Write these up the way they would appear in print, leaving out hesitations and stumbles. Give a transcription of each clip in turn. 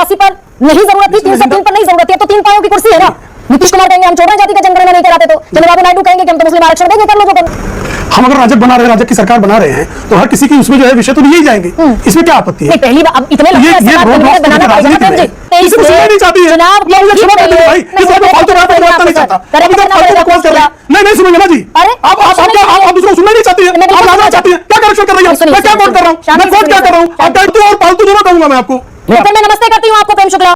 282 पर नहीं जरूरत थी, 303 पर नहीं जरूरत थी, तो 3 पायों की कुर्सी है ना। नीतीश कुमार कहेंगे हम चौधरी जाति का जनगणना नहीं कराते, तो चंद्रबाबू नायडू कहेंगे कि हम तो मुस्लिम आरक्षण देंगे, कर लो जो करना। हम अगर राजग बना रहे हैं, राजग की सरकार बना रहे हैं, तो हर किसी की उसमें जो है विषय तो यही जाएंगे। इसमें क्या आपत्ति है? पहली बार अब इतने ये बनाना पड़ेगा ना। किसी को सुनना नहीं चाहती है भाई, इस बात में फालतू बात नहीं चाहता। नहीं सुनेंगे ना जी। आप दूसरों को सुनना नहीं चाहती है, आप लाना चाहती है। क्या करेक्शन कर रही है? मैं क्या कोट कर रहा हूँ? मैं कोट क्या कर रहा हूँ? आप डांटती हो और फालतू दोनों कहूंगा मैं आपको। मैं नमस्ते करती हूँ आपको प्रेम शुक्ला।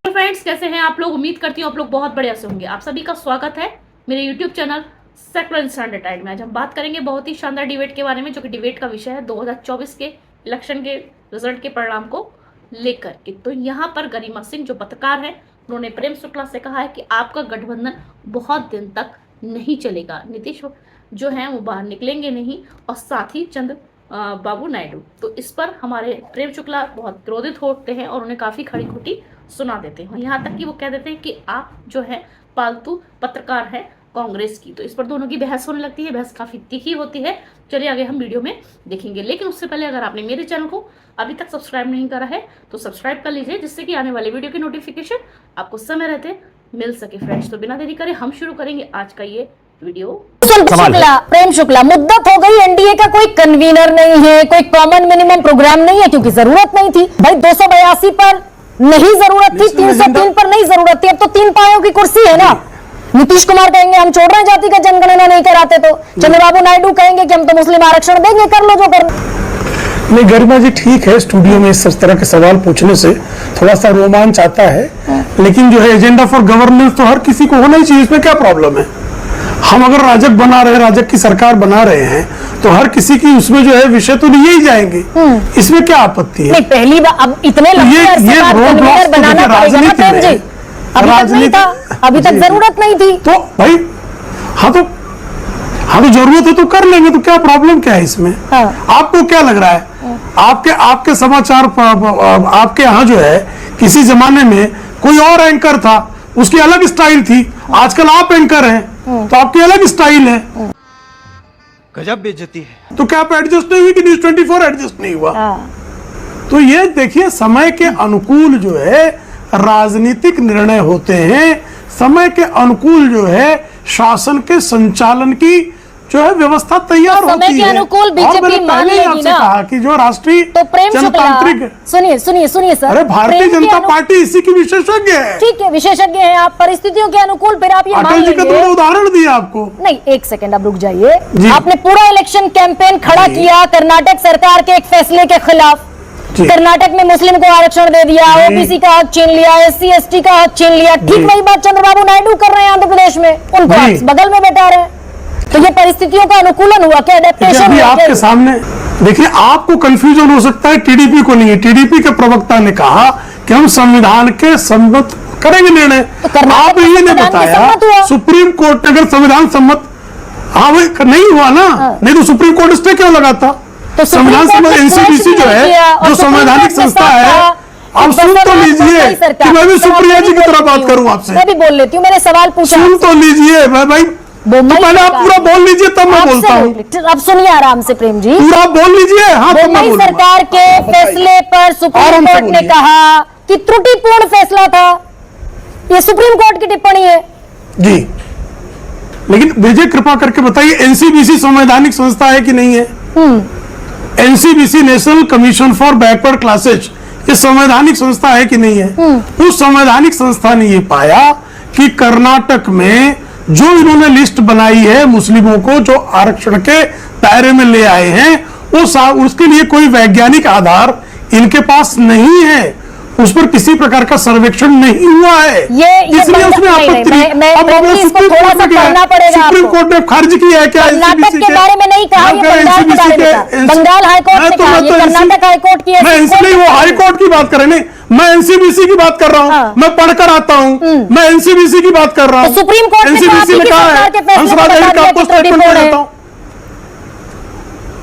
फ्रेंड्स, कैसे हैं आप लोग? उम्मीद करती हूँ आप लोग बहुत बढ़िया से होंगे। आप सभी का स्वागत है मेरे YouTube channel secular standard time में। आज हम बात करेंगे बहुत ही शानदार डिबेट के बारे में, जो कि डिबेट का विषय है 2024 के इलेक्शन के रिजल्ट के परिणाम को लेकर के। तो यहाँ पर गरिमा सिंह जो पत्रकार है, उन्होंने प्रेम शुक्ला से कहा है कि आपका गठबंधन बहुत दिन तक नहीं चलेगा, नीतीश जो है वो बाहर निकलेंगे नहीं, और साथ ही बाबू नायडू। तो इस पर हमारे प्रेम शुक्ला बहुत क्रोधित होते हैं और उन्हें काफी खड़ी खोटी सुना देते हैं। यहाँ तक कि वो कह देते हैं कि आप जो है पालतू पत्रकार है कांग्रेस की। तो इस पर दोनों की बहस होने लगती है, बहस काफी तीखी होती है। चलिए आगे हम वीडियो में देखेंगे, लेकिन उससे पहले अगर आपने मेरे चैनल को अभी तक सब्सक्राइब नहीं करा है तो सब्सक्राइब कर लीजिए, जिससे कि आने वाले वीडियो की नोटिफिकेशन आपको समय रहते मिल सके। फ्रेंड्स, तो बिना देरी करे हम शुरू करेंगे आज का ये वीडियो। प्रेम शुक्ला, मुद्दत हो गई, एनडीए का कोई कन्वीनर नहीं है, कोई कॉमन मिनिमम प्रोग्राम नहीं है, क्योंकि जरूरत नहीं थी भाई। 282 पर नहीं जरूरत थी, 303 पर नहीं जरूरत थी, अब तो 3 पायों की कुर्सी है ना। नीतीश कुमार कहेंगे हम चौधरी जाति का जनगणना नहीं कराते, तो चंद्रबाबू नायडू कहेंगे कि हम तो मुस्लिम आरक्षण देंगे, कर लो जो करना। नहीं गरिमा जी, ठीक है, स्टूडियो में इस तरह के सवाल पूछने से थोड़ा सा रोमांच आता है, लेकिन जो है एजेंडा फॉर गवर्नेंस तो हर किसी को होना ही चाहिए। इसमें क्या प्रॉब्लम है? हम अगर राजग बना रहे हैं, राजग की सरकार बना रहे हैं, तो हर किसी की उसमें जो है विषय तो लिए ही जाएंगे। इसमें क्या आपत्ति है? नहीं, पहली बार अब इतने ये बनाना पड़ेगा ना प्रेम जी। अभी तक जरूरत नहीं थी, तो भाई हाँ तो जरूरत है तो कर लेंगे, तो क्या प्रॉब्लम क्या है इसमें? आपको क्या लग रहा है? आपके समाचार आपके यहाँ जो है किसी जमाने में कोई और एंकर था, उसकी अलग स्टाइल थी, आजकल आप एंकर हैं तो आपकी अलग स्टाइल है। गजब बेइज्जती है। तो क्या आप एडजस्ट नहीं हुई कि न्यूज़ 24 एडजस्ट नहीं हुआ? तो ये देखिए, समय के अनुकूल जो है राजनीतिक निर्णय होते हैं, समय के अनुकूल जो है शासन के संचालन की जो है व्यवस्था तैयार होती है। समय के अनुकूल बीजेपी मान लेगी ना। कहा कि जो राष्ट्रीय तो प्रेम जनतांत्रिक, सुनिए सर, अरे भारतीय जनता पार्टी इसी की विशेषज्ञ है। ठीक है, विशेषज्ञ हैं आप, परिस्थितियों के अनुकूल फिर आप ये मान अटल जी का लेंगे। तो उदाहरण दिया आपको। नहीं, एक सेकंड आप रुक जाइए। आपने पूरा इलेक्शन कैंपेन खड़ा किया कर्नाटक सरकार के एक फैसले के खिलाफ। कर्नाटक में मुस्लिम को आरक्षण दे दिया, ओबीसी का हक छीन लिया, एससी एसटी का हक छीन लिया। ठीक वही बात चंद्रबाबू नायडू कर रहे हैं आंध्र प्रदेश में, उनको बगल में बैठा रहे। तो ये परिस्थितियों का अनुकूलन हुआ क्या? एडेप्टेशन हुआ आपके सामने देखिए, आपको कंफ्यूजन हो सकता है, टीडीपी को नहीं है। टीडीपी के प्रवक्ता ने कहा कि हम संविधान के सम्मत करेंगे निर्णय। आप ये ने बताया सुप्रीम कोर्ट ने अगर संविधान सम्मत नहीं हुआ ना, नहीं तो सुप्रीम कोर्ट स्टे क्यों लगाता? तो संविधान सम्मत एनसीबीसी जो है, जो संवैधानिक संस्था है, आप सुन तो लीजिए कि मैं भी सुप्रिया जी की तरह बात करूं आपसे। मैं भी बोल लेती हूँ, मैंने सवाल पूछा, सुन तो लीजिए भाई। तो पहले आप पूरा बोल लीजिए तब मैं बोलता हूँ। अब सुनिए आराम से प्रेम जी, पूरा बोल लीजिए। हाँ, मुंबई सरकार के फैसले पर सुप्रीम कोर्ट ने कहा कि त्रुटिपूर्ण फैसला था। ये सुप्रीम कोर्ट की टिप्पणी है जी। लेकिन विजय कृपा करके बताइए, एनसीबीसी संवैधानिक संस्था है कि नहीं है? NCBC national commission for backward classes, ये संवैधानिक संस्था है कि नहीं है? उस संवैधानिक संस्था ने ये पाया कि कर्नाटक में जो इन्होंने लिस्ट बनाई है मुस्लिमों को जो आरक्षण के दायरे में ले आए हैं, उसके लिए कोई वैज्ञानिक आधार इनके पास नहीं है, उस पर किसी प्रकार का सर्वेक्षण नहीं हुआ है, इसलिए उसमें आपत्ति। सुप्रीम कोर्ट ने खारिज किया है क्या? कर्नाटक के बारे में नहीं कहा, बंगाल हाईकोर्ट ने कहा, कर्नाटक हाईकोर्ट की, मैं इसलिए वो हाईकोर्ट की बात करें, मैं एनसीबीसी की बात कर रहा हूँ। मैं पढ़कर आता हूँ, मैं एनसीबीसी की बात कर रहा हूँ। सुप्रीम कोर्ट एनसीबीसी ने कहा है,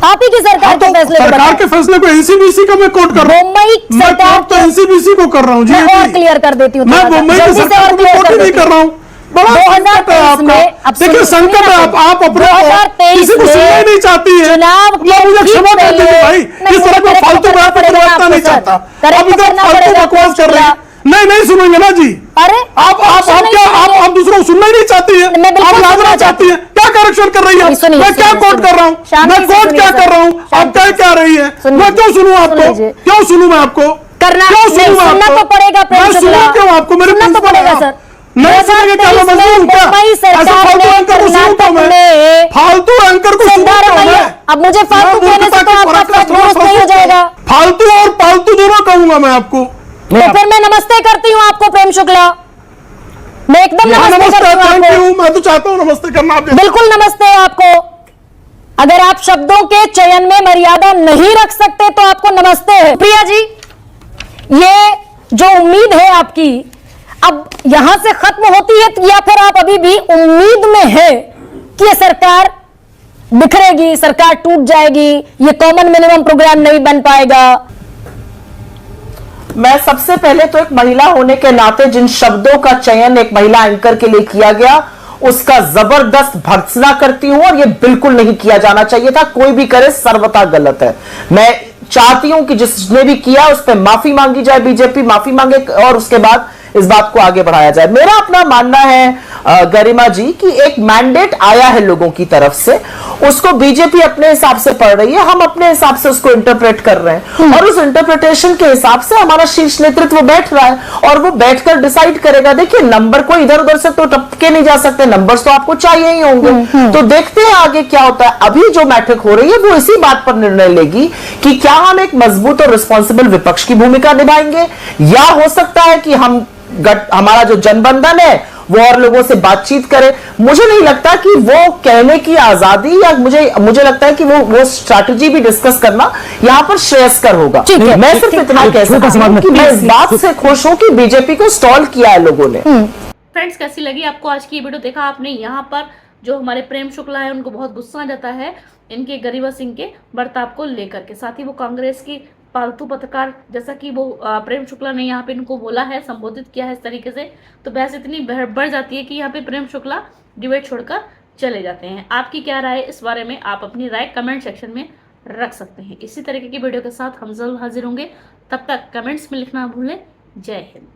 आप ही की सरकार के फैसले, सरकार के फैसले को एनसीबीसी का मैं कोट कर रहा हूँ। मैं कोट तो एनसीबीसी को कर रहा हूँ जी। और क्लियर कर देती हूँ, मैं मुंबई की सरकार को कोट नहीं कर रहा हूँ। बड़ा संकट है 2023 आपका। में अब देखिए संकट है, आप अपने 2023 किसी को सुनना ही नहीं चाहती है। चुनाव मैं मुझे क्षमा कर दीजिए भाई, इस तरह का फालतू बात करना नहीं चाहता। अब इधर फालतू बकवास कर रहे हैं। नहीं सुनेंगे ना जी। अरे आप क्या आप दूसरों को सुनना ही नहीं चाहती है, मैं बिल्कुल आप सुनना लादना चाहती है। क्या करेक्शन कर रही है? सुनिए, मैं क्या कोट कर रहा हूँ? मैं कोट क्या कर रहा हूँ? आप क्या रही है? मैं क्यों सुनूं आपको? क्यों सुनूं मैं आपको? करना क्यों सुनूं मैं सुनना आपको? तो पड़ेगा प्रेम मैं शुक्ला। सुनूं क्यों आपको? मेरे सुनना तो प्रिंसिपल पड़ेगा हैं सर। आप। नहीं सुनेंगे क्या? मैं मजबूर हूं क्या? मुंबई ऐसा सरकार फालतू ने एंकर को सुनूं क्यों मैं? कर्नाटक फालतू एंकर को सुनूं क्यों मैं? अब मुझे फालतू कहने से तो आपका फर्ज दुरुस्त नहीं हो जाएगा। फालतू और पालतू दोनों कहूंगा मैं आपको। तो फिर मैं नमस्ते करती हूँ आपको प्रेम शुक्ला, मैं एकदम नमस्ते नमस्ते, करती हूँ थैंक आपको। यू। मैं तो चाहता हूँ नमस्ते करना। आप बिल्कुल नमस्ते आपको। अगर आप शब्दों के चयन में मर्यादा नहीं रख सकते तो आपको नमस्ते है। प्रिया जी, ये जो उम्मीद है आपकी अब यहां से खत्म होती है या फिर आप अभी भी उम्मीद में है कि ये सरकार बिखरेगी, सरकार टूट जाएगी, ये कॉमन मिनिमम प्रोग्राम नहीं बन पाएगा? मैं सबसे पहले तो एक महिला होने के नाते जिन शब्दों का चयन एक महिला एंकर के लिए किया गया उसका जबरदस्त भर्त्सना करती हूं और यह बिल्कुल नहीं किया जाना चाहिए था। कोई भी करे सर्वथा गलत है। मैं चाहती हूं कि जिसने भी किया उस पर माफी मांगी जाए, बीजेपी माफी मांगे और उसके बाद इस बात को आगे बढ़ाया जाए। मेरा अपना मानना है गरिमा जी कि एक मैंडेट आया है लोगों की तरफ से, उसको बीजेपी अपने हिसाब से पढ़ रही है, हम अपने हिसाब से उसको इंटरप्रेट कर रहे हैं और उस इंटरप्रिटेशन के हिसाब से हमारा शीर्ष नेतृत्व बैठ रहा है और वो बैठकर डिसाइड करेगा। देखिए नंबर को इधर उधर से तो टपके नहीं जा सकते, नंबर्स तो आपको चाहिए ही होंगे। तो देखते हैं आगे क्या होता है। अभी जो बैठक हो रही है वो इसी बात पर निर्णय लेगी कि क्या हम एक मजबूत और रिस्पॉन्सिबल विपक्ष की भूमिका निभाएंगे या हो सकता है कि हमारा जो जनबंधन है वो और लोगों से बातचीत करे। मुझे नहीं लगता कि वो कहने की आजादी या मुझे लगता है कि वो स्ट्रैटेजी भी डिस्कस करना यहां पर श्रेयस्कर होगा। मैं सिर्फ इतना कह सकती हूं कि मैं इस बात से खुश हूं कि बीजेपी को स्टॉल किया है लोगों ने। फ्रेंड्स, कैसी लगी आपको आज की वीडियो? देखा आपने यहाँ पर जो हमारे प्रेम शुक्ला है उनको बहुत गुस्सा आ जाता है इनके गरिमा सिंह के बर्ताव को लेकर के। साथ ही वो कांग्रेस की पालतू पत्रकार जैसा कि वो प्रेम शुक्ला ने यहाँ पे इनको बोला है, संबोधित किया है इस तरीके से, तो बहस इतनी बढ़ जाती है कि यहाँ पे प्रेम शुक्ला डिबेट छोड़कर चले जाते हैं। आपकी क्या राय है इस बारे में? आप अपनी राय कमेंट सेक्शन में रख सकते हैं। इसी तरीके की वीडियो के साथ हम जल्द हाजिर होंगे। तब तक कमेंट्स में लिखना भूलें। जय हिंद।